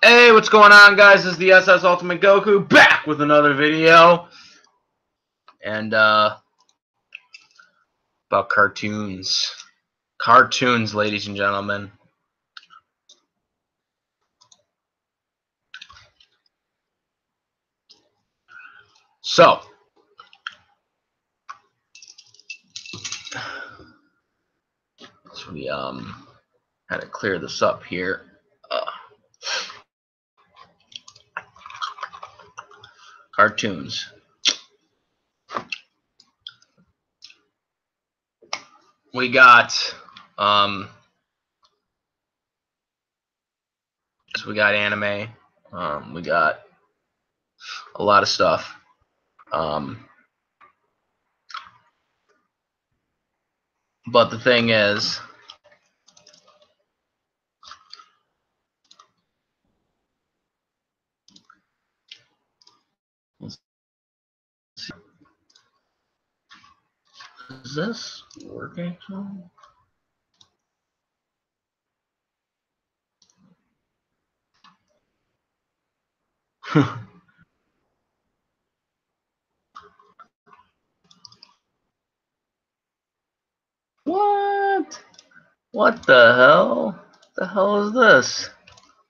Hey, what's going on, guys? This is the SS Ultimate Goku back with another video. And, about cartoons. Cartoons, ladies and gentlemen. So, we, had to clear this up here. Cartoons. We got, so we got anime. We got a lot of stuff. But the thing is, is this working? What? What the hell? The hell is this?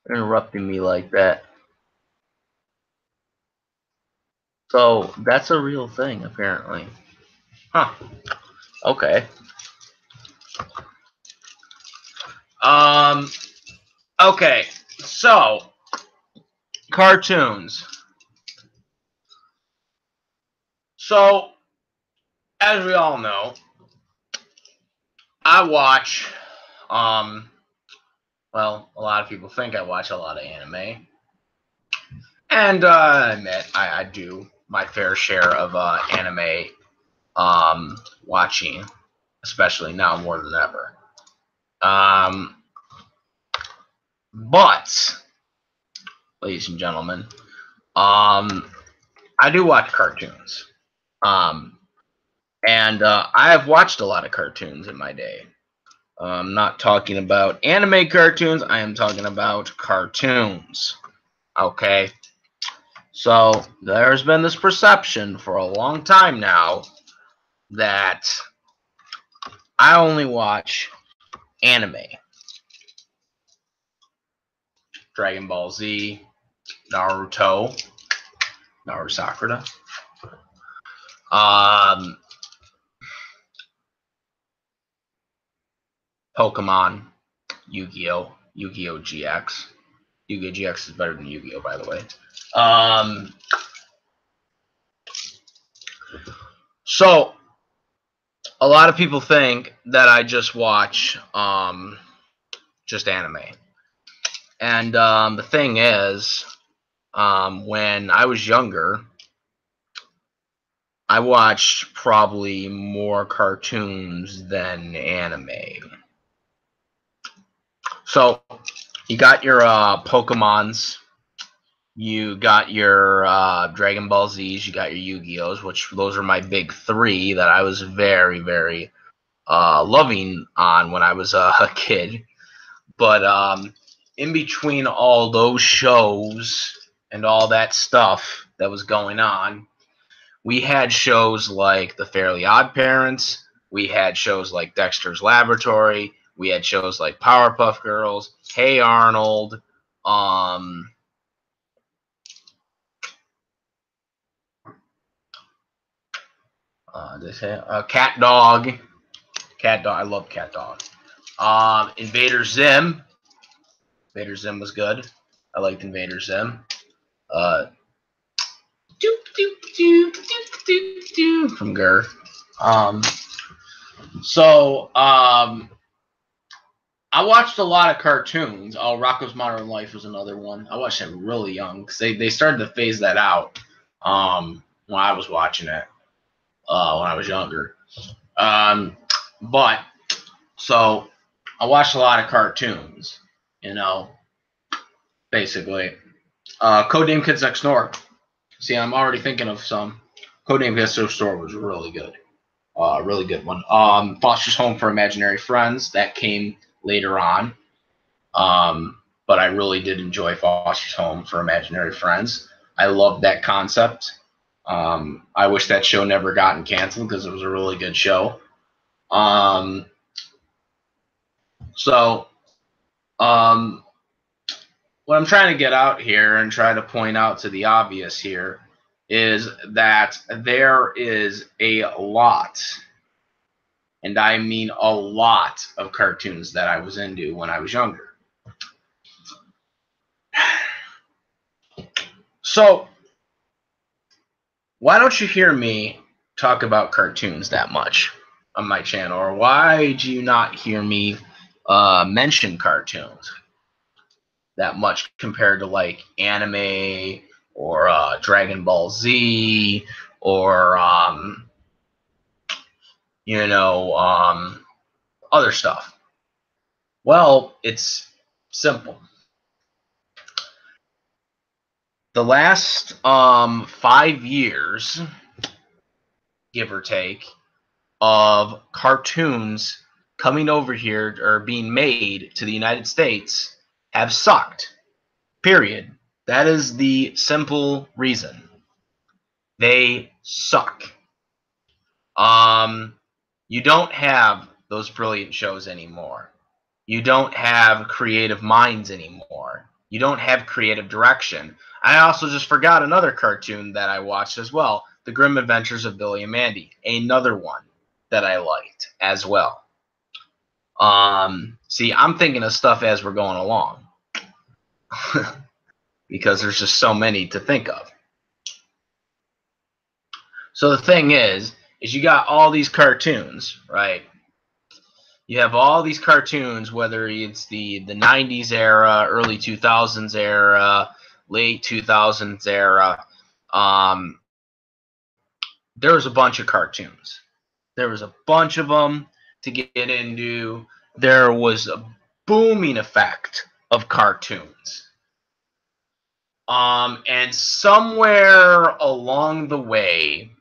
They're interrupting me like that. So that's a real thing, apparently. Huh. Okay. Okay. So, cartoons. So, as we all know, I watch, well, a lot of people think I watch a lot of anime. And, I admit, I do my fair share of, anime, watching, especially now more than ever. But, ladies and gentlemen, I do watch cartoons. And I have watched a lot of cartoons in my day. I'm not talking about anime cartoons. I am talking about cartoons. Okay? So, there's been this perception for a long time now that I only watch anime. Dragon Ball Z, Naruto, Sakura. Pokemon, Yu-Gi-Oh, Yu-Gi-Oh GX. Yu-Gi-Oh GX is better than Yu-Gi-Oh, by the way. So, a lot of people think that I just watch just anime. And the thing is, when I was younger, I watched probably more cartoons than anime. So, you got your Pokemons, you got your Dragon Ball Zs, you got your Yu-Gi-Ohs, which those are my big three that I was very, very loving on when I was a kid. But in between all those shows and all that stuff that was going on, we had shows like The Fairly Odd Parents, we had shows like Dexter's Laboratory, we had shows like Powerpuff Girls, Hey Arnold, Cat Dog. I love Cat Dog. Invader Zim. Invader Zim was good. I liked Invader Zim. From Gur. I watched a lot of cartoons. Oh, Rocko's Modern Life was another one. I watched it really young because they started to phase that out when I was watching it when I was younger. But so I watched a lot of cartoons, basically. Codename Kids Next Door. See, I'm already thinking of some. Codename Kids Next Door was really good. Really good one. Foster's Home for Imaginary Friends. That came later on. but I really did enjoy Foster's Home for Imaginary Friends. I love that concept. I wish that show never gotten canceled because it was a really good show. Um, so, um, what I'm trying to get out here and try to point out to the obvious here is that there is a lot, and I mean a lot, of cartoons that I was into when I was younger. So, why don't you hear me talk about cartoons that much on my channel? Or why do you not hear me mention cartoons that much compared to like anime or Dragon Ball Z or other stuff? Well, it's simple. The last 5 years, give or take, of cartoons coming over here or being made to the United States have sucked. Period. That is the simple reason. They suck. You don't have those brilliant shows anymore. You don't have creative minds anymore. You don't have creative direction. I also just forgot another cartoon that I watched as well, The Grim Adventures of Billy and Mandy, another one that I liked as well. See, I'm thinking of stuff as we're going along because there's just so many to think of. So the thing is you got all these cartoons, right? You have all these cartoons, whether it's the 90s era, early 2000s era, late 2000s era. There was a bunch of cartoons. There was a bunch of them to get into. There was a booming effect of cartoons. And somewhere along the way,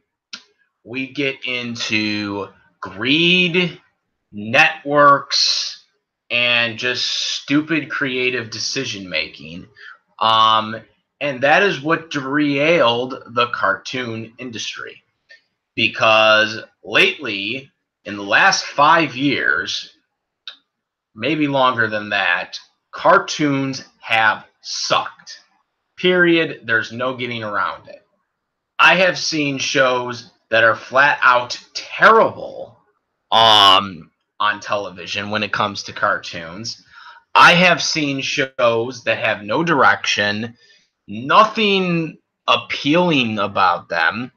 we get into greed, networks, and just stupid creative decision making. And that is what derailed the cartoon industry. Because lately, in the last 5 years, maybe longer than that, cartoons have sucked. Period. There's no getting around it. I have seen shows that are flat out terrible on television when it comes to cartoons. I have seen shows that have no direction, nothing appealing about them,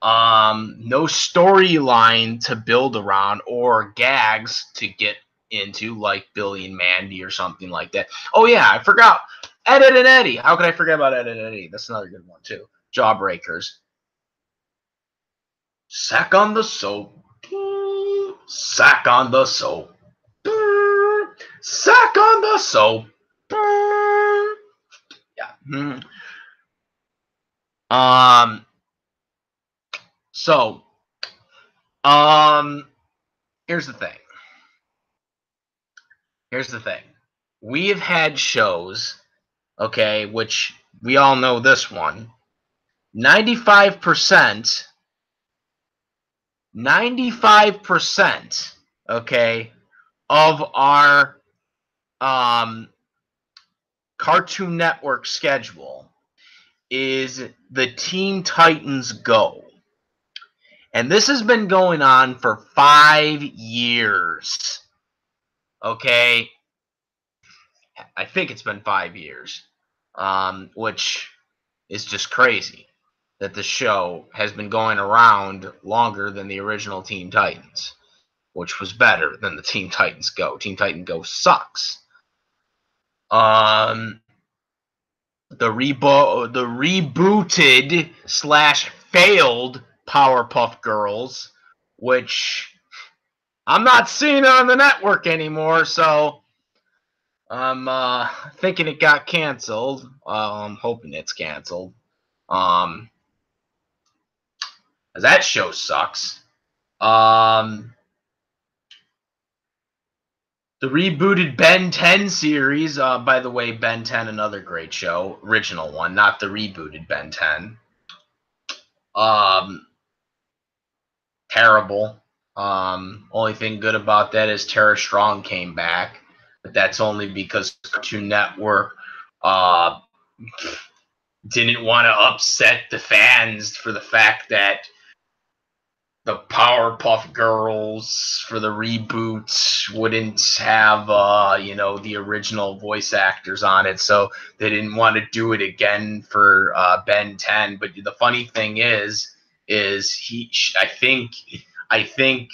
no storyline to build around or gags to get into, like Billy and Mandy or something like that. Oh yeah, I forgot Ed, Edd and Eddy. How could I forget about Ed, Edd and Eddy? That's another good one too. Jawbreakers. Sack on the soap. Sack on the soap. Sack on the soap. Yeah. So, here's the thing. We have had shows, okay, which we all know this one. 95%, okay, of our Cartoon Network schedule is the Teen Titans Go. And this has been going on for 5 years. Okay? I think it's been 5 years. Which is just crazy that the show has been going around longer than the original Teen Titans, which was better than the Teen Titans Go. Teen Titans Go sucks. The rebooted / failed Powerpuff Girls, which I'm not seeing on the network anymore, so I'm thinking it got canceled. I'm hoping it's canceled. That show sucks. There's The rebooted Ben 10 series, by the way, Ben 10, another great show, original one, not the rebooted Ben 10. Terrible. Only thing good about that is Tara Strong came back, but that's only because Cartoon Network didn't want to upset the fans for the fact that the Powerpuff Girls for the reboots wouldn't have, the original voice actors on it, so they didn't want to do it again for Ben 10. But the funny thing is I think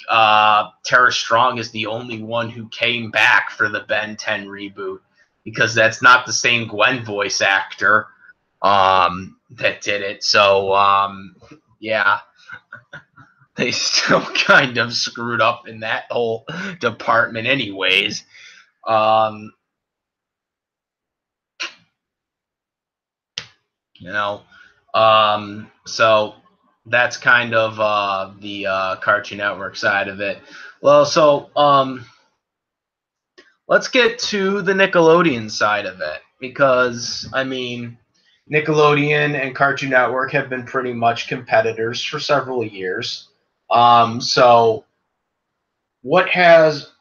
Tara Strong is the only one who came back for the Ben 10 reboot, because that's not the same Gwen voice actor that did it. So yeah. They still kind of screwed up in that whole department anyways. So that's kind of the Cartoon Network side of it. Well, so let's get to the Nickelodeon side of it, because, I mean, Nickelodeon and Cartoon Network have been pretty much competitors for several years. So what has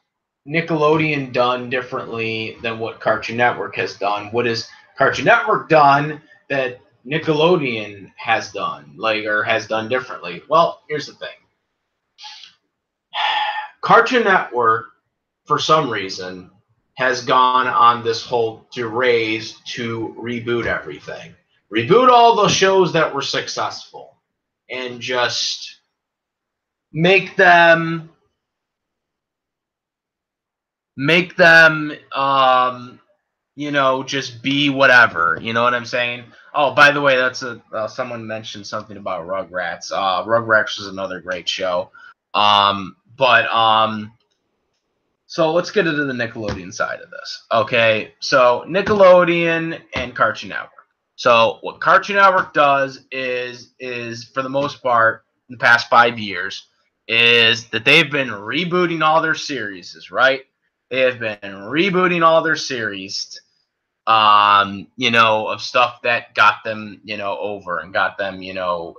Nickelodeon done differently than what Cartoon Network has done? What has Cartoon Network done that Nickelodeon has done, or has done differently? Well, here's the thing. Cartoon Network, for some reason, has gone on this whole race to reboot everything. Reboot all the shows that were successful and just make them just be whatever. You know what I'm saying? Oh, by the way, that's someone mentioned something about Rugrats. Rugrats is another great show. So let's get into the Nickelodeon side of this. Okay, so Nickelodeon and Cartoon Network. So what Cartoon Network does is for the most part, in the past 5 years, is that they've been rebooting all their series, right? They have been rebooting all their series, of stuff that got them, over and got them,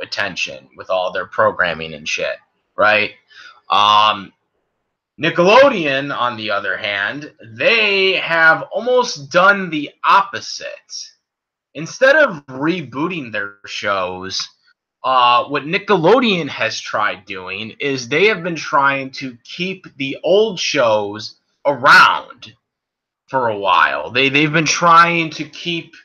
attention with all their programming and shit, right? Nickelodeon, on the other hand, they have almost done the opposite. Instead of rebooting their shows, what Nickelodeon has tried doing is they have been trying to keep the old shows around for a while. They've been trying to keep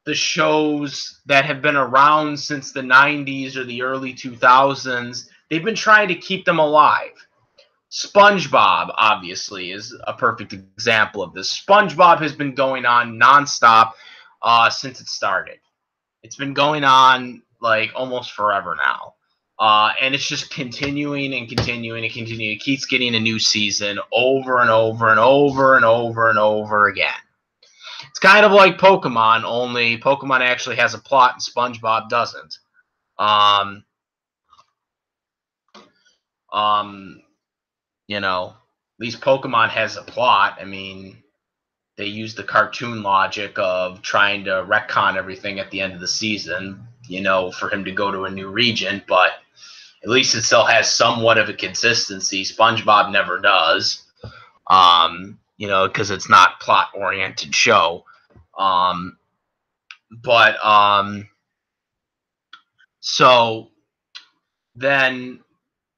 the shows that have been around since the 90s or the early 2000s. They've been trying to keep them alive. SpongeBob, obviously, is a perfect example of this. SpongeBob has been going on nonstop since it started. It's been going on like almost forever now. And it's just continuing and continuing and continuing. It keeps getting a new season over and over and over and over and over again. It's kind of like Pokemon, only Pokemon actually has a plot and SpongeBob doesn't. At least Pokemon has a plot. I mean, they use the cartoon logic of trying to retcon everything at the end of the season, for him to go to a new region, but at least it still has somewhat of a consistency. SpongeBob never does, because it's not plot-oriented show. So then,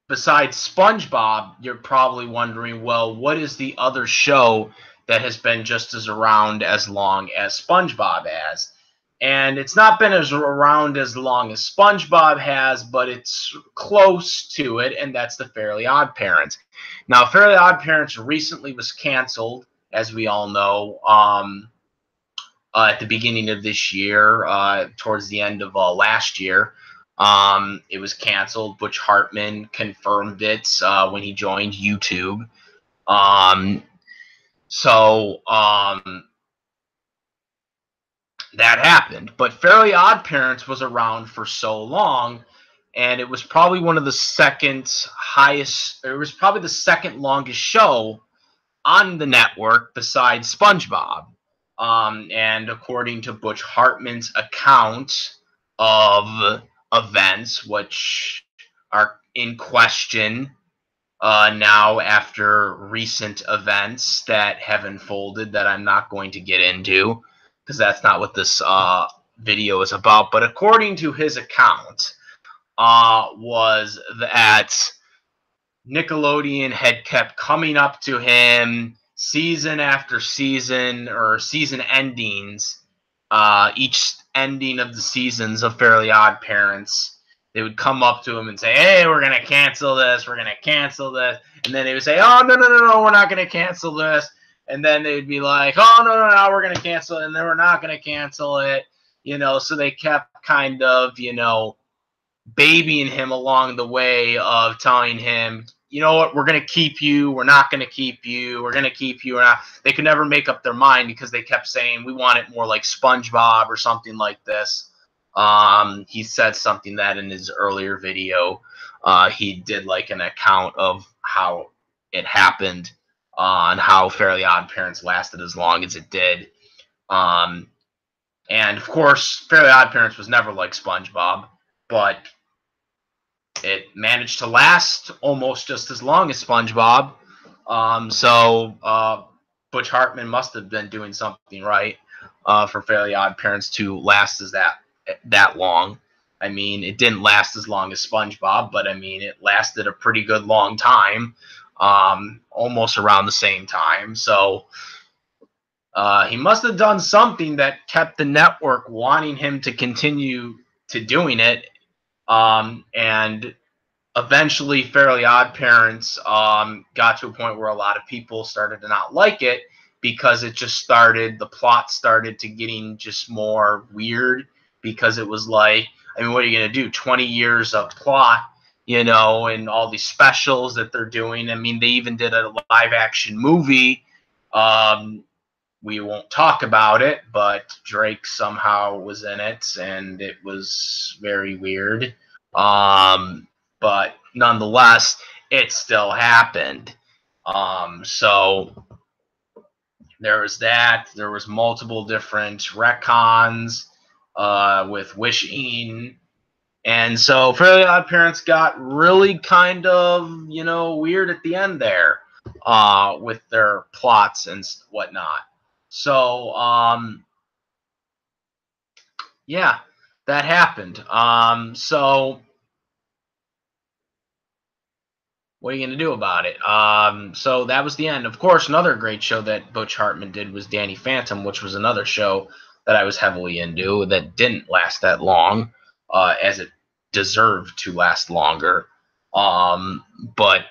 besides SpongeBob, you're probably wondering, well, what is the other show that has been just as around as long as SpongeBob has? And it's not been as around as long as SpongeBob has, but it's close to it, and that's the Fairly Odd Parents. Now, Fairly Odd Parents recently was canceled, as we all know, at the beginning of this year, towards the end of last year. It was canceled. Butch Hartman confirmed it when he joined YouTube. That happened. But Fairly Odd Parents was around for so long, and it was probably one of the second longest show on the network besides SpongeBob. And according to Butch Hartman's account of events, which are in question now after recent events that have unfolded that I'm not going to get into because that's not what this video is about. But according to his account, was that Nickelodeon had kept coming up to him season after season or season endings, each ending of the seasons of Fairly Odd Parents. They would come up to him and say, "Hey, we're gonna cancel this. We're gonna cancel this," and then they would say, "Oh, no, no, no, no, we're not gonna cancel this." And then they'd be like, "Oh, no, no, no, we're gonna cancel it," and then we're not gonna cancel it. So they kept kind of, babying him along the way of telling him, you know what, we're going to keep you, we're not going to keep you, we're going to keep you. Or not. They could never make up their mind because they kept saying, we want it more like SpongeBob or something like this. He said something that in his earlier video, he did like an account of how it happened and how Fairly Odd Parents lasted as long as it did. And of course, Fairly Odd Parents was never like SpongeBob, but it managed to last almost just as long as SpongeBob. So Butch Hartman must have been doing something right for Fairly Odd Parents to last as that long. I mean, it didn't last as long as SpongeBob, but I mean, it lasted a pretty good long time, almost around the same time. So he must have done something that kept the network wanting him to continue to doing it. And eventually, Fairly Odd Parents got to a point where a lot of people started to not like it because the plot started to getting just more weird because it was like, I mean, what are you going to do? 20 years of plot, and all these specials that they're doing. I mean, they even did a live action movie. We won't talk about it, but Drake somehow was in it, and it was very weird. But nonetheless, it still happened. So there was that. There was multiple different retcons with wishing. And so Fairly Odd Parents got really kind of, weird at the end there with their plots and whatnot. So, yeah, that happened. So what are you going to do about it? So that was the end. Of course, another great show that Butch Hartman did was Danny Phantom, which was another show that I was heavily into that didn't last that long, as it deserved to last longer. But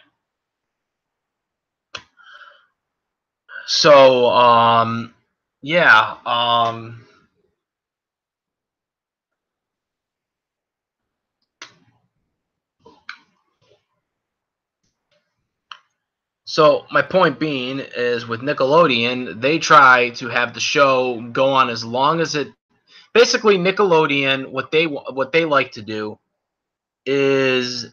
so, yeah. So my point being is with Nickelodeon, they try to have the show go on as long as it. Basically, Nickelodeon, what they like to do is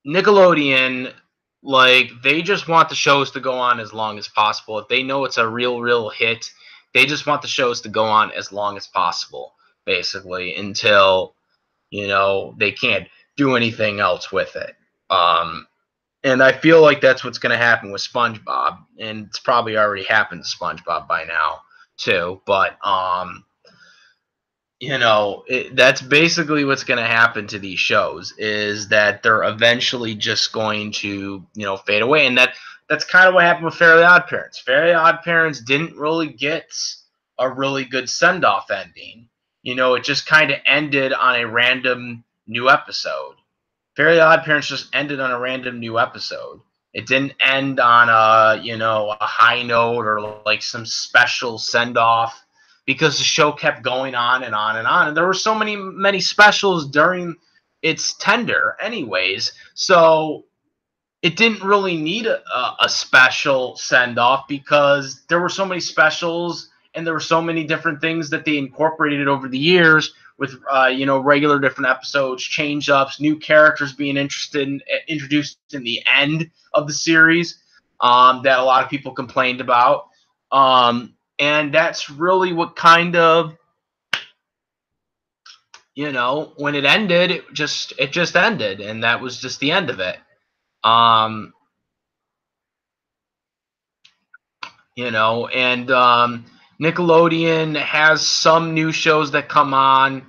Nickelodeon, like, they just want the shows to go on as long as possible. If they know it's a real hit, they just want the shows to go on as long as possible, basically, until they can't do anything else with it. And I feel like that's what's going to happen with SpongeBob, and it's probably already happened to SpongeBob by now too. But that's basically what's going to happen to these shows, is that they're eventually just going to fade away, and that's kind of what happened with Fairly Odd Parents. Fairly Odd Parents didn't really get a really good send-off ending. It just kind of ended on a random new episode. Fairly Odd Parents just ended on a random new episode. It didn't end on a high note or like some special send off, because the show kept going on and on and on, and there were so many specials during its tender, anyways. So it didn't really need a special send off because there were so many specials and there were so many different things that they incorporated over the years with regular different episodes, change ups, new characters being introduced in the end of the series. that a lot of people complained about. And that's really what kind of, when it ended, it just ended, and that was just the end of it. Um, and Nickelodeon has some new shows that come on,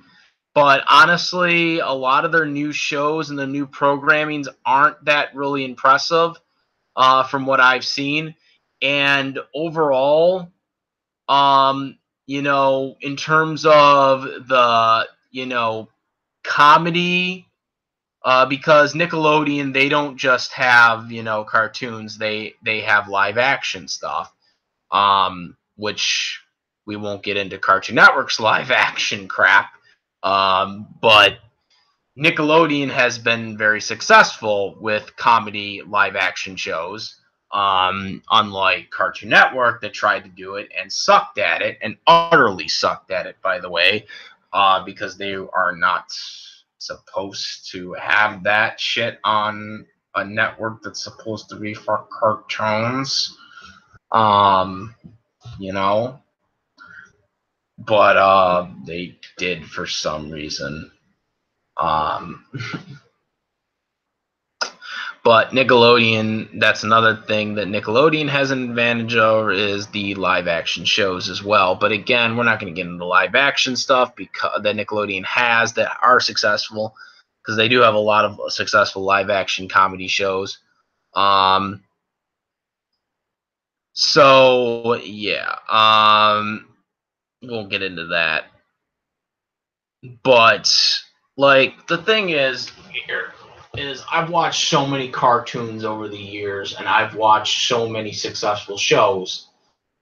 but honestly, a lot of their new shows and the new programmings aren't that really impressive, from what I've seen. And overall, in terms of the, comedy, because Nickelodeon, they don't just have, cartoons, they have live action stuff, which we won't get into Cartoon Network's live action crap. But Nickelodeon has been very successful with comedy live action shows, unlike Cartoon Network that tried to do it and sucked at it, and utterly sucked at it, by the way, because they are not supposed to have that shit on a network that's supposed to be for cartoons. Um, you know, but they did for some reason. Um, but Nickelodeon, that's another thing that Nickelodeon has an advantage over, is the live action shows as well. But again, we're not going to get into the live action stuff because that Nickelodeon has that are successful, because they do have a lot of successful live action comedy shows. So yeah, we'll get into that. But like the thing is here is I've watched so many cartoons over the years, and I've watched so many successful shows.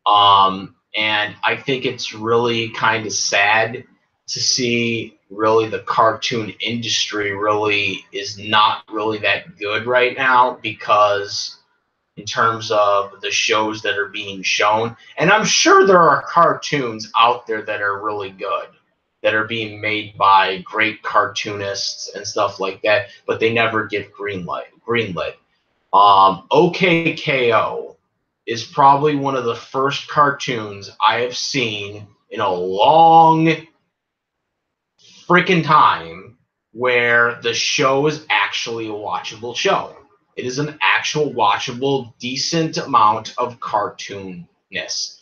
And I think it's really kind of sad to see really the cartoon industry really is not really that good right now, because in terms of the shows that are being shown. And I'm sure there are cartoons out there that are really good, that are being made by great cartoonists and stuff like that, but they never get greenlit. OKKO is probably one of the first cartoons I have seen in a long freaking time where the show is actually a watchable show. It is an actual watchable, decent amount of cartoonness.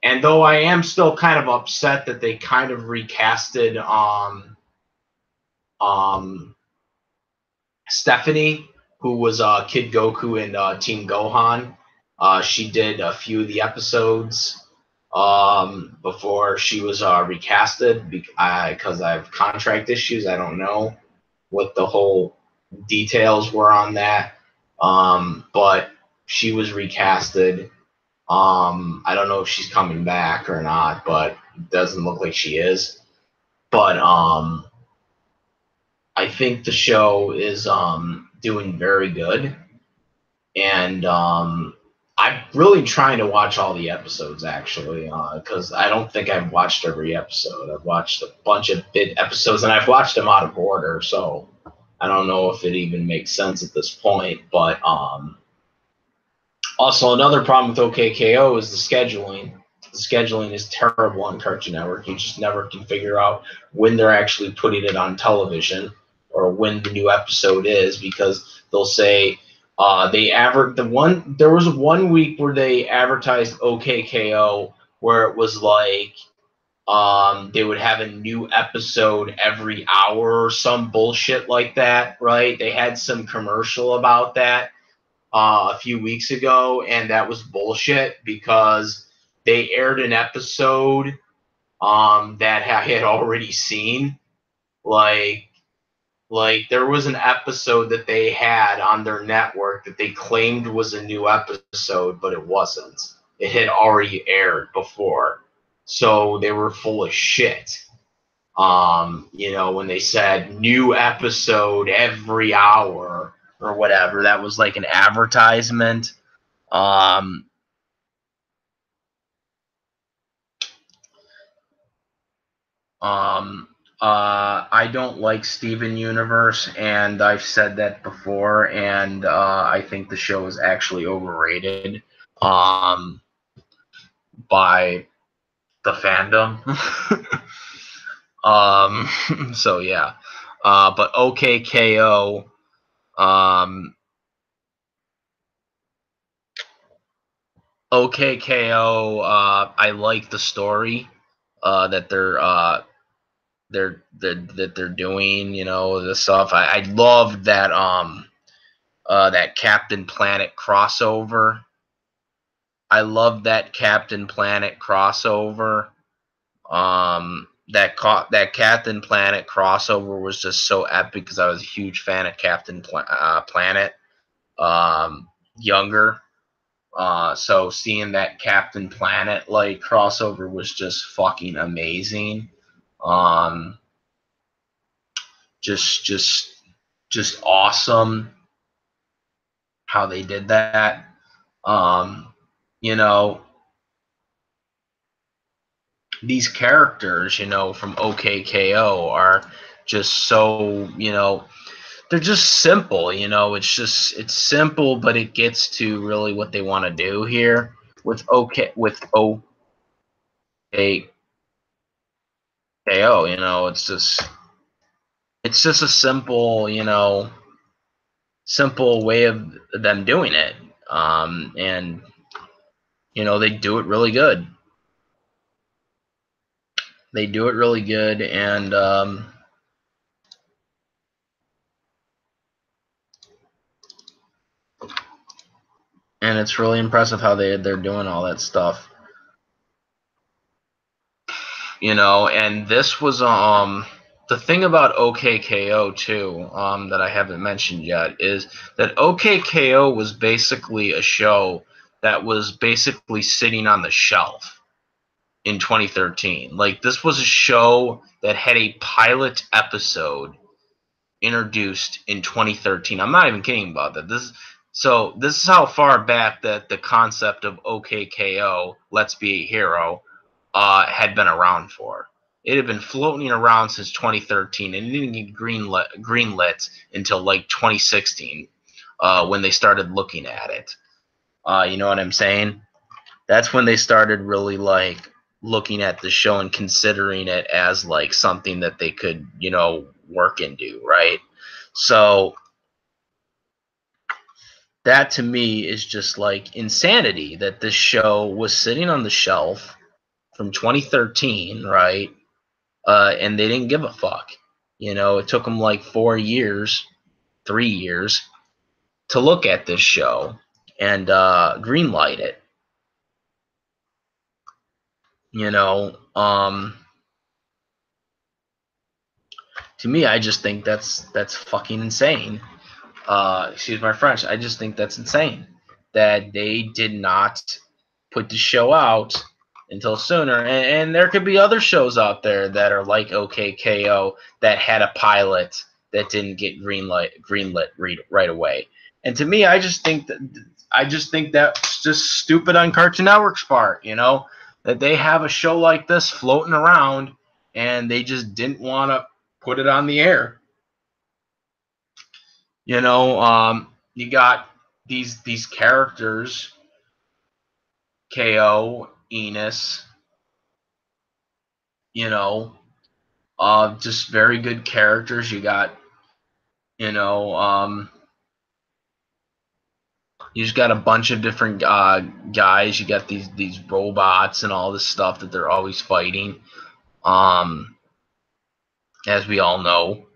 And though I am still kind of upset that they kind of recasted Stephanie, who was Kid Goku in Team Gohan. She did a few of the episodes before she was recasted, because I have contract issues. I don't know what the whole details were on that, but she was recasted. I don't know if she's coming back or not, but it doesn't look like she is. But I think the show is doing very good, and I'm really trying to watch all the episodes, actually, because I don't think I've watched every episode. I've watched a bunch of bit episodes, and I've watched them out of order, so I don't know if it even makes sense at this point. But also another problem with OKKO is the scheduling. The scheduling is terrible on Cartoon Network. You just never can figure out when they're actually putting it on television or when the new episode is, because they'll say there was one week where they advertised OKKO where it was like they would have a new episode every hour or some bullshit like that, right? They had some commercial about that a few weeks ago, and that was bullshit, because they aired an episode that I had already seen. Like there was an episode that they had on their network that they claimed was a new episode, but it wasn't. It had already aired before. So they were full of shit. When they said new episode every hour or whatever, that was like an advertisement. Um, I don't like Steven Universe, and I've said that before, and I think the show is actually overrated um, by the fandom. So yeah. But OKKO, um, I like the story that they're doing. You know, the stuff. I love that Captain Planet crossover. I love that Captain Planet crossover. That Captain Planet crossover was just so epic because I was a huge fan of Planet. Um, Younger. So seeing that Captain Planet like crossover was just fucking amazing. Um, just just just awesome how they did that. Um, you know, these characters, from OKKO are just so, they're just simple, it's simple, but it gets to really what they want to do here with OKKO, it's just a simple, simple way of them doing it. And they do it really good. They do it really good, and it's really impressive how they're doing all that stuff. And this was the thing about OKKO too, that I haven't mentioned yet, is that OKKO was basically a show that was basically sitting on the shelf in 2013. Like, this was a show that had a pilot episode introduced in 2013. I'm not even kidding about that. This is how far back that the concept of OKKO, Let's Be a Hero, had been around for. It had been floating around since 2013, and it didn't get greenlit until like 2016, when they started looking at it. You know what I'm saying? That's when they started really like looking at the show and considering it as like something that they could, work into, right? So that to me is just like insanity that this show was sitting on the shelf from 2013, right? And they didn't give a fuck. It took them like 4 years, 3 years to look at this show and greenlight it. To me, I just think that's fucking insane. Excuse my French. I just think that's insane that they did not put the show out until sooner. And there could be other shows out there that are like OKKO that had a pilot that didn't get greenlit right away. And to me, I just think that's just stupid on Cartoon Network's part. That they have a show like this floating around and they just didn't want to put it on the air. You got these characters, KO, Enos, just very good characters. You got, you just got a bunch of different guys. You got these robots and all this stuff that they're always fighting. As we all know,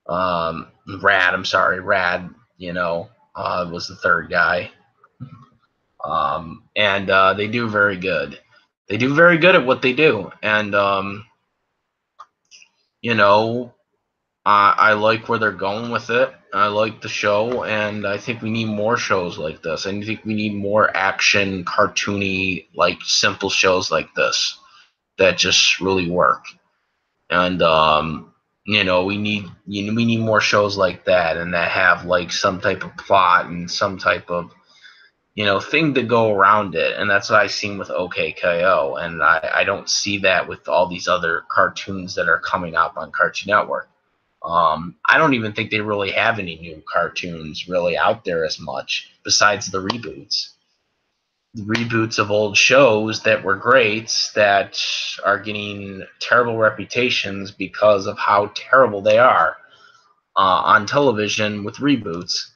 Rad. I'm sorry, Rad. Was the third guy. And they do very good. They do very good at what they do, and I like where they're going with it. I like the show, and I think we need more shows like this. I think we need more action, cartoony, like simple shows like this that just really work. And we need more shows like that, and that have like some type of plot and some type of thing to go around it, and that's what I seen with OKKO, and I don't see that with all these other cartoons that are coming up on Cartoon Network. I don't even think they really have any new cartoons really out there as much besides the reboots. The reboots of old shows that were great that are getting terrible reputations because of how terrible they are on television with reboots.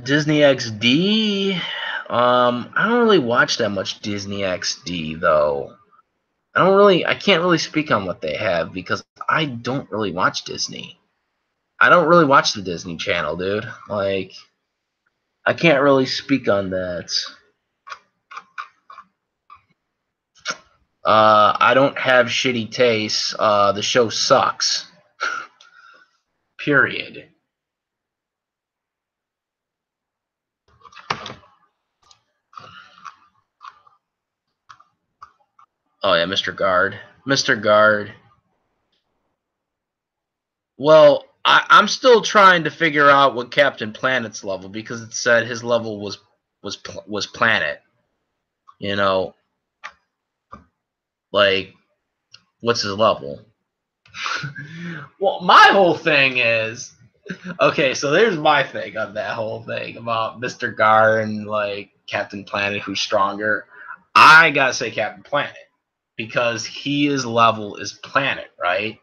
Disney XD. I don't really watch that much Disney XD though. I can't really speak on what they have because I don't really watch Disney. I don't really watch the Disney Channel, dude. Like, I can't really speak on that. I don't have shitty taste. The show sucks. Period. Oh yeah, Mr. Guard. Mr. Guard. Well, I'm still trying to figure out what Captain Planet's level because it said his level was Planet. You know, like what's his level? Well, my whole thing is okay. So there's my thing on that whole thing about Mr. Gar and like Captain Planet, who's stronger. I gotta say Captain Planet because his level is Planet, right?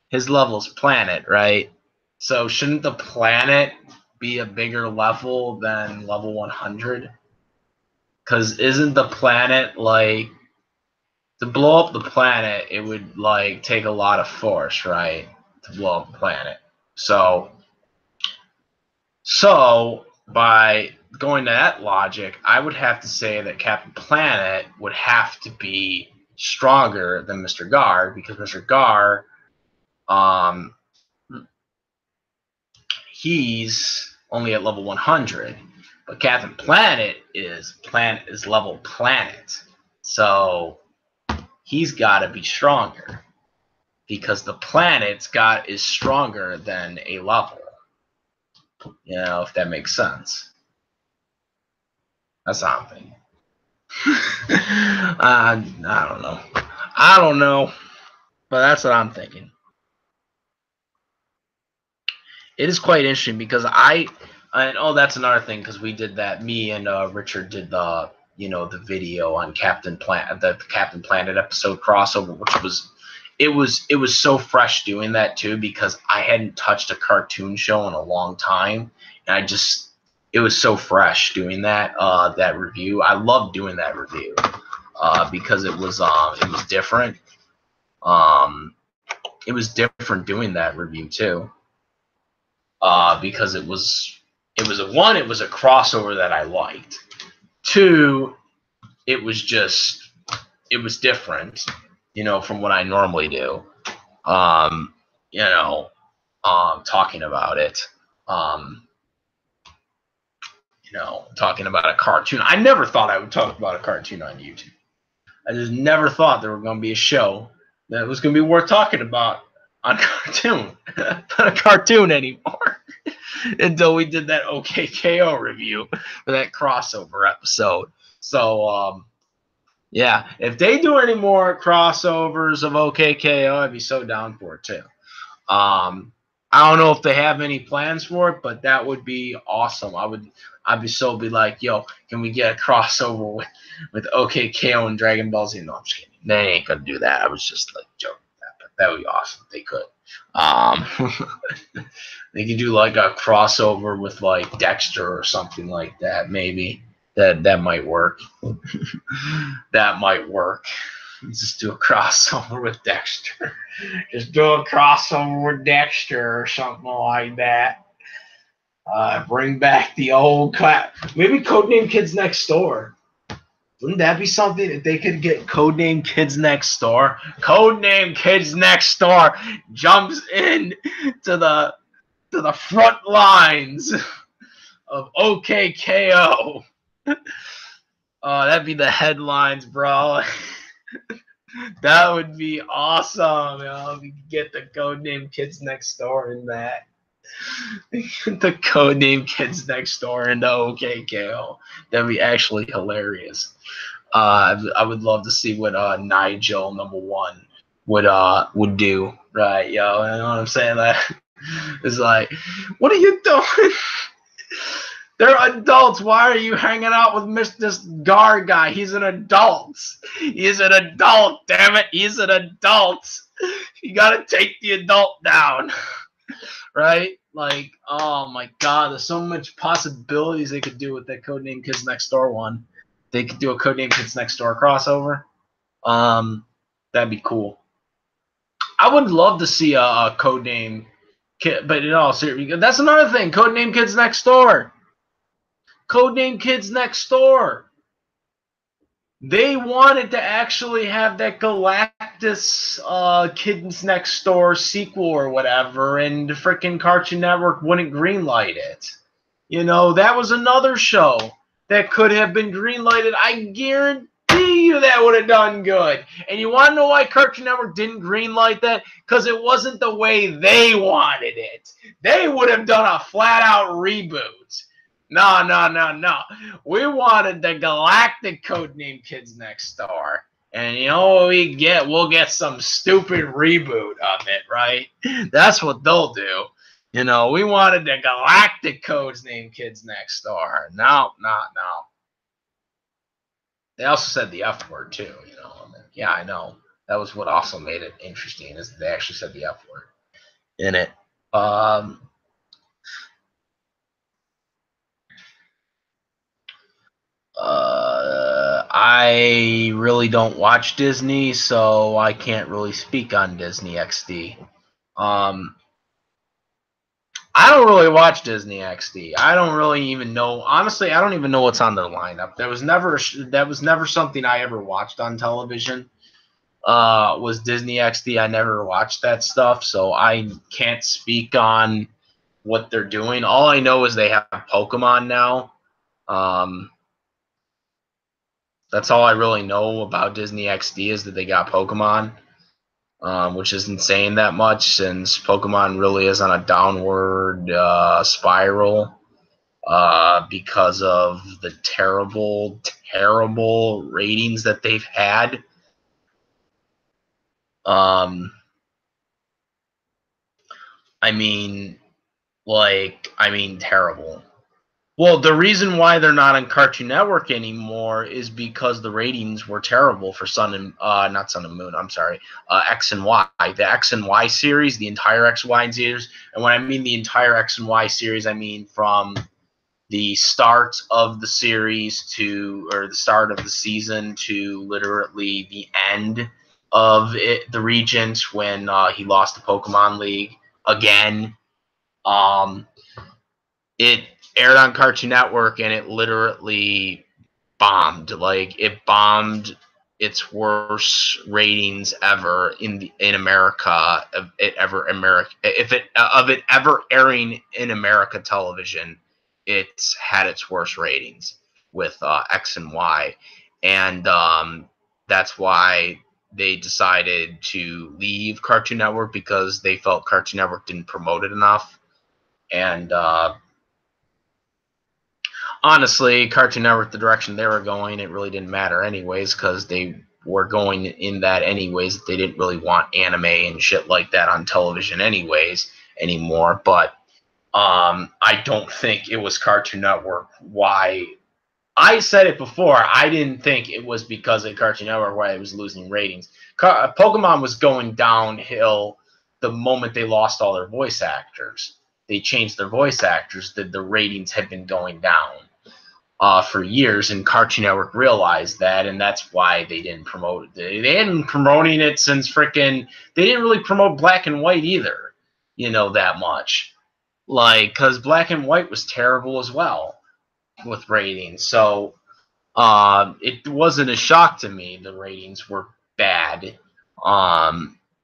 His level's Planet, right? So shouldn't the Planet be a bigger level than level 100? Because isn't the Planet like to blow up the planet? It would like take a lot of force, right, to blow up the planet. So by going to that logic, I would have to say that Captain Planet would have to be stronger than Mr. Gar because Mr. Gar, he's only at level 100, but Captain Planet is level Planet, so he's got to be stronger because the planet's is stronger than a level. If that makes sense. That's something. I don't know. I don't know, but that's what I'm thinking. It is quite interesting because that's another thing because we did that. Me and Richard did the video on Captain Planet, the Captain Planet episode crossover, which it was so fresh doing that too because I hadn't touched a cartoon show in a long time, and it was so fresh doing that that review. I loved doing that review because it was different. It was different doing that review too because it was a crossover that I liked. Two, it was different, from what I normally do. Talking about it. Talking about a cartoon. I never thought I would talk about a cartoon on YouTube. I just never thought there was going to be a show that was going to be worth talking about on cartoon. Not a cartoon anymore. Until we did that OKKO review for that crossover episode. So, yeah, if they do any more crossovers of OKKO, I'd be so down for it too. I don't know if they have any plans for it, but that would be awesome. I'd be like, yo, can we get a crossover with OKKO and Dragon Ball Z? No, I'm just kidding. They ain't gonna do that. I was just like joking that, but that would be awesome if they could. They could do like a crossover with like Dexter or something like that. Maybe that might work. That might work. Just do a crossover with Dexter. Just do a crossover with Dexter or something like that. Bring back the old class. Maybe Codename Kids Next Door. Wouldn't that be something if they could get Codename Kids Next Door? Codename Kids Next Door jumps in to the front lines of OKKO. Oh, that'd be the headlines, bro. That would be awesome. We could get the Codename Kids Next Door in that. The Codename Kids Next Door into OKKO. That'd be actually hilarious. I would love to see what Nigel #1 would do. Right, yo, you know what I'm saying? That it's like, what are you doing? They're adults. Why are you hanging out with this guard guy? He's an adult. He's an adult. Damn it, he's an adult. You gotta take the adult down, right? Like, oh my god, there's so much possibilities they could do with that Codename Kids Next Door one. They could do a Codename Kids Next Door crossover. That'd be cool. I would love to see a Codename Kid, but in all seriousness, that's another thing. Codename Kids Next Door. Codename Kids Next Door. They wanted to actually have that Galactus Kids Next Door sequel or whatever, and the freaking Cartoon Network wouldn't greenlight it. You know, that was another show that could have been greenlighted. I guarantee you that would have done good. And you want to know why Cartoon Network didn't greenlight that? Because it wasn't the way they wanted it. They would have done a flat-out reboot. No. We wanted the Galactic Codename Kids Next Door. And you know what we get? We'll get some stupid reboot of it, right? That's what they'll do. You know, we wanted the Galactic Codename Kids Next Door. No. They also said the F word, too, you know. Yeah, I know. That was what also made it interesting, is they actually said the F word in it. I really don't watch Disney, so I can't really speak on Disney XD. I don't really watch Disney XD. I don't really even know. Honestly, I don't even know what's on their lineup. That was never something I ever watched on television. Was Disney XD. I never watched that stuff, so I can't speak on what they're doing. All I know is they have Pokemon now. That's all I really know about Disney XD, is that they got Pokemon, which isn't saying that much, since Pokemon really is on a downward spiral because of the terrible ratings that they've had. Terrible. Well, the reason why they're not on Cartoon Network anymore is because the ratings were terrible for not Sun and Moon, I'm sorry, X and Y. The X and Y series, the entire X, Y, and series. And when I mean the entire X and Y series, I mean from the start of the series or the start of the season to literally the end of it, the Regent, when he lost the Pokemon League again. It aired on Cartoon Network, and it literally bombed. Like, it bombed its worst ratings ever in America. Of it ever airing in America television, it's had its worst ratings with X and Y, and that's why they decided to leave Cartoon Network, because they felt Cartoon Network didn't promote it enough. And honestly, Cartoon Network, the direction they were going, it really didn't matter anyways, because they were going in that anyways. They didn't really want anime and shit like that on television anyways anymore. But I don't think it was Cartoon Network why. I said it before. I didn't think it was because of Cartoon Network why it was losing ratings. Pokemon was going downhill the moment they lost all their voice actors. They changed their voice actors. The ratings had been going down for years, and Cartoon Network realized that, and that's why they didn't promote it. They hadn't been promoting it since freaking. They didn't really promote Black and White either, that much. Like, because Black and White was terrible as well with ratings. So it wasn't a shock to me the ratings were bad.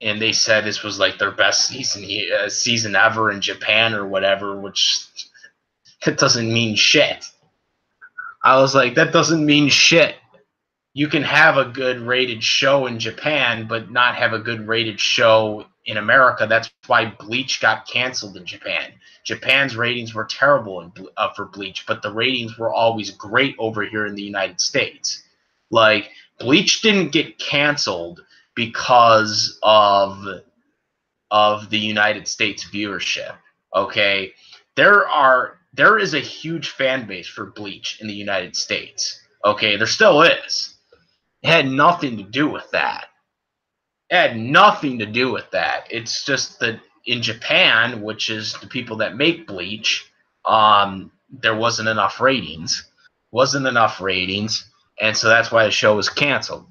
And they said this was like their best season ever in Japan or whatever, which it doesn't mean shit. I was like, that doesn't mean shit. You can have a good rated show in Japan, but not have a good rated show in America. That's why Bleach got canceled in Japan. Japan's ratings were terrible for Bleach, but the ratings were always great over here in the United States. Like, Bleach didn't get canceled because of the United States viewership. Okay, there is a huge fan base for Bleach in the United States. Okay, there still is. It had nothing to do with that. It had nothing to do with that. It's just that in Japan, which is the people that make Bleach, there wasn't enough ratings. Wasn't enough ratings, and so that's why the show was canceled.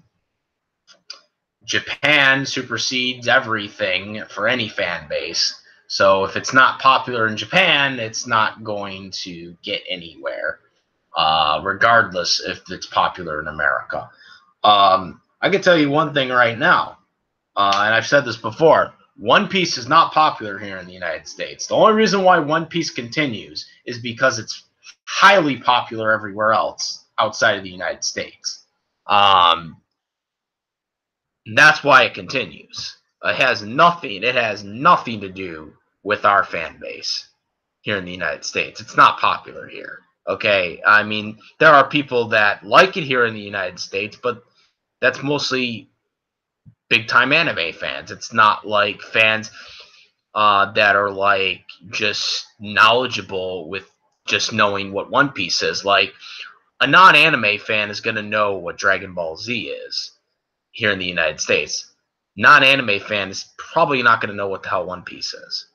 Japan supersedes everything for any fan base. So if it's not popular in Japan, it's not going to get anywhere, regardless if it's popular in America. I can tell you one thing right now, and I've said this before. One Piece is not popular here in the United States. The only reason why One Piece continues is because it's highly popular everywhere else outside of the United States. That's why it continues. It has nothing to do with our fan base here in the United States. It's not popular here. Okay? I mean, there are people that like it here in the United States, but that's mostly big time anime fans. It's not like fans that are like just knowledgeable with just knowing what One Piece is. Like, a non-anime fan is going to know what Dragon Ball Z is here in the United States. Non-anime fan is probably not going to know what the hell One Piece is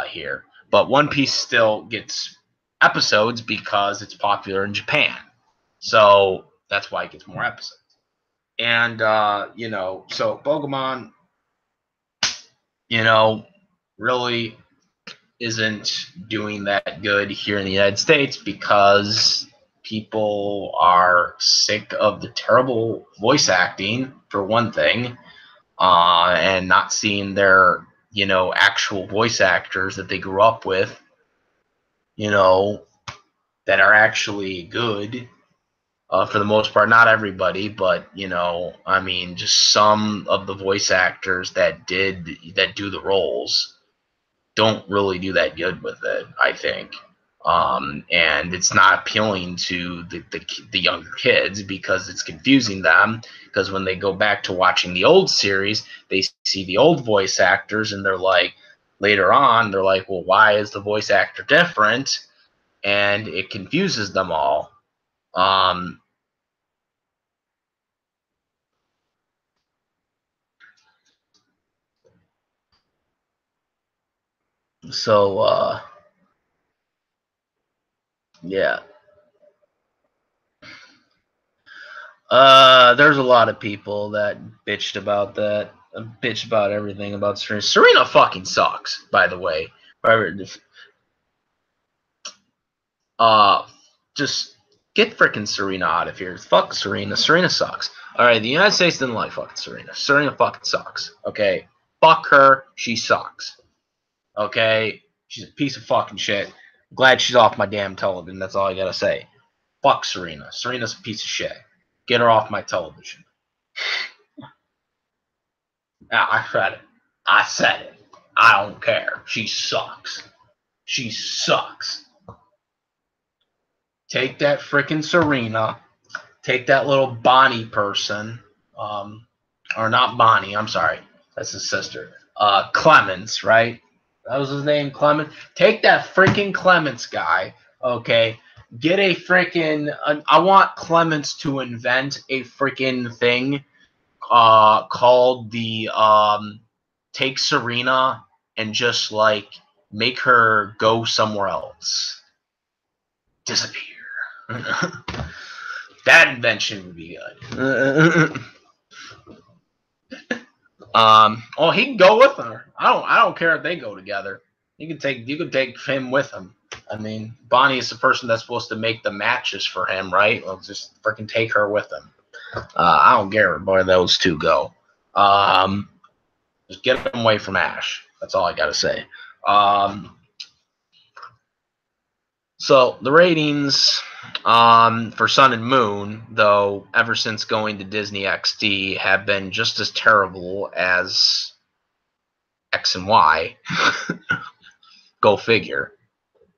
here. But One Piece still gets episodes because it's popular in Japan. So that's why it gets more episodes. And, so Pokemon, really isn't doing that good here in the United States because people are sick of the terrible voice acting, for one thing, and not seeing their, actual voice actors that they grew up with, that are actually good. For the most part, not everybody, but I mean, just some of the voice actors that do the roles don't really do that good with it, I think. And it's not appealing to the younger kids because it's confusing them. Because when they go back to watching the old series, they see the old voice actors, and they're like, later on, they're like, well, why is the voice actor different? And it confuses them all. So yeah. There's a lot of people that bitched about that. Bitched about everything about Serena. Serena fucking sucks, by the way. Just get freaking Serena out of here. Fuck Serena. Serena sucks. Alright, the United States didn't like fucking Serena. Serena fucking sucks. Okay? Fuck her. She sucks. Okay? She's a piece of fucking shit. Glad she's off my damn television. That's all I gotta say. Fuck Serena. Serena's a piece of shit. Get her off my television. I said it. I said it. I don't care. She sucks. She sucks. Take that freaking Serena. Take that little Bonnie person. Or not Bonnie. I'm sorry. That's his sister. Clemens, right? That was his name, Clemens. Take that freaking Clemens guy. Okay. Get a freaking. I want Clemens to invent a freaking thing called the take Serena and just like make her go somewhere else, disappear. That invention would be good. Oh, he can go with her. I don't care if they go together. You can take him with him. I mean, Bonnie is the person that's supposed to make the matches for him, right? Well, just freaking take her with him. I don't care where those two go. Just get them away from Ash. That's all I gotta say. So the ratings for Sun and Moon, though, ever since going to Disney XD, have been just as terrible as X and Y. Go figure.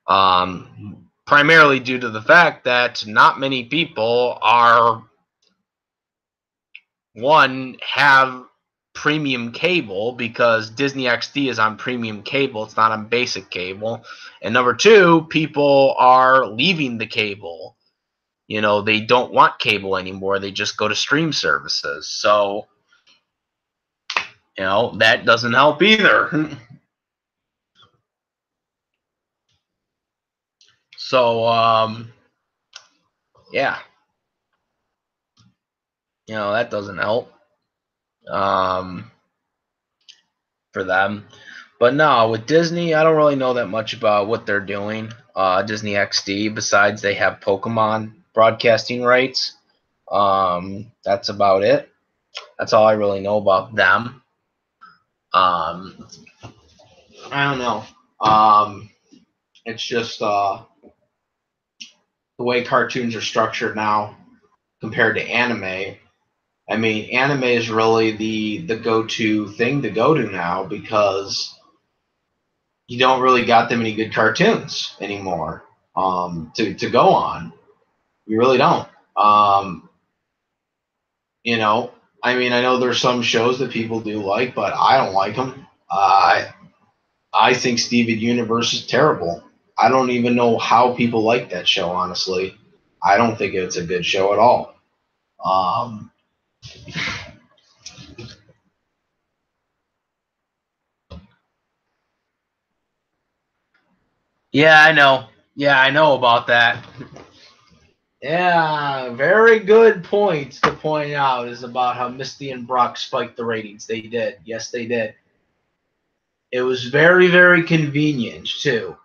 Primarily due to the fact that not many people are, one, have premium cable, because Disney XD is on premium cable, it's not on basic cable. And number two, people are leaving the cable. They don't want cable anymore. They just go to stream services. So, that doesn't help either. So, yeah. That doesn't help for them. But no, with Disney, I don't really know that much about what they're doing. Disney XD, besides they have Pokemon broadcasting rights. That's about it. That's all I really know about them. I don't know. It's just the way cartoons are structured now compared to anime. I mean, anime is really the go-to thing to go to now, because you don't really got that many good cartoons anymore to go on. You really don't. I mean, I know there's some shows that people do like, but I don't like them. I think Steven Universe is terrible. I don't even know how people like that show, honestly. I don't think it's a good show at all. Yeah, I know. Yeah, I know about that. Yeah, very good point to point out is about how Misty and Brock spiked the ratings. They did. Yes, they did. It was very, very convenient, too,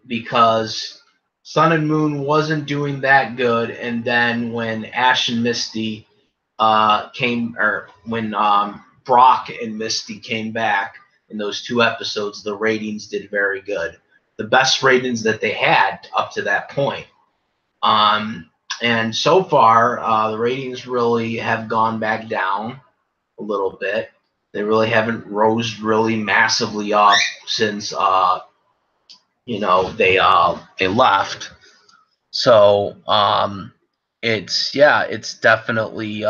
because Sun and Moon wasn't doing that good, and then when Ash and Misty when Brock and Misty came back in those 2 episodes, the ratings did very good. The best ratings that they had up to that point. And so far, the ratings really have gone back down a little bit. They really haven't rose really massively up since they left. So it's definitely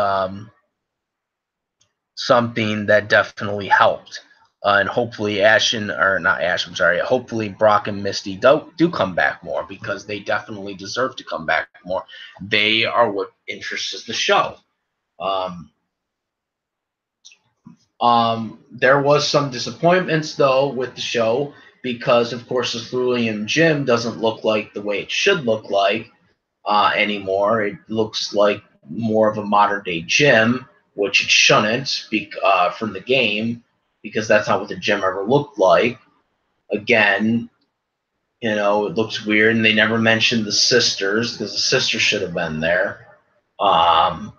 something that definitely helped. And hopefully hopefully Brock and Misty do come back more, because they definitely deserve to come back more. They are what interests the show. There was some disappointments, though, with the show, because, of course, the Cerulean Gym doesn't look like the way it should look like anymore. It looks like more of a modern-day gym, which it shouldn't from the game, because that's not what the gym ever looked like. Again, it looks weird, and they never mentioned the sisters, because the sisters should have been there. So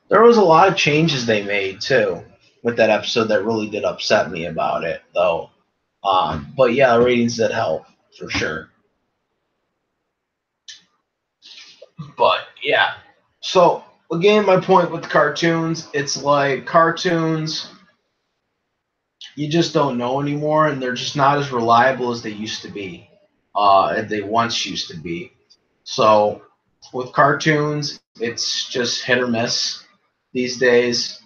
there was a lot of changes they made, too, with that episode that really did upset me about it, though. But yeah, ratings did help, for sure. But yeah. So again, my point with cartoons, it's like cartoons you just don't know anymore, and they're just not as reliable as they used to be, as they once used to be. So with cartoons, it's just hit or miss these days,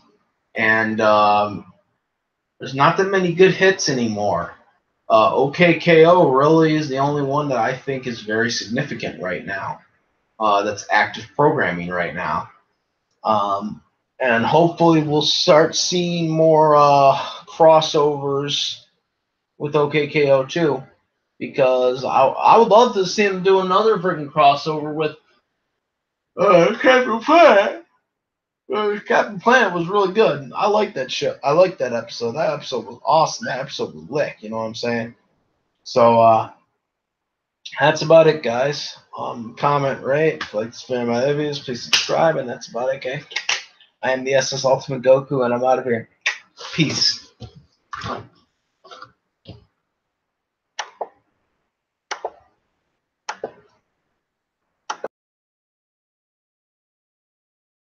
and there's not that many good hits anymore. OKKO really is the only one that I think is very significant right now. That's active programming right now. And hopefully we'll start seeing more crossovers with OKKO too, because I would love to see them do another freaking crossover with Captain Planet. Captain Planet was really good. I like that show. I like that episode. That episode was awesome. That episode was lick. You know what I'm saying? So that's about it, guys. Comment, rate. If you like to spam my videos, please subscribe, and that's about it, okay? I am the SS Ultimate Goku, and I'm out of here. Peace.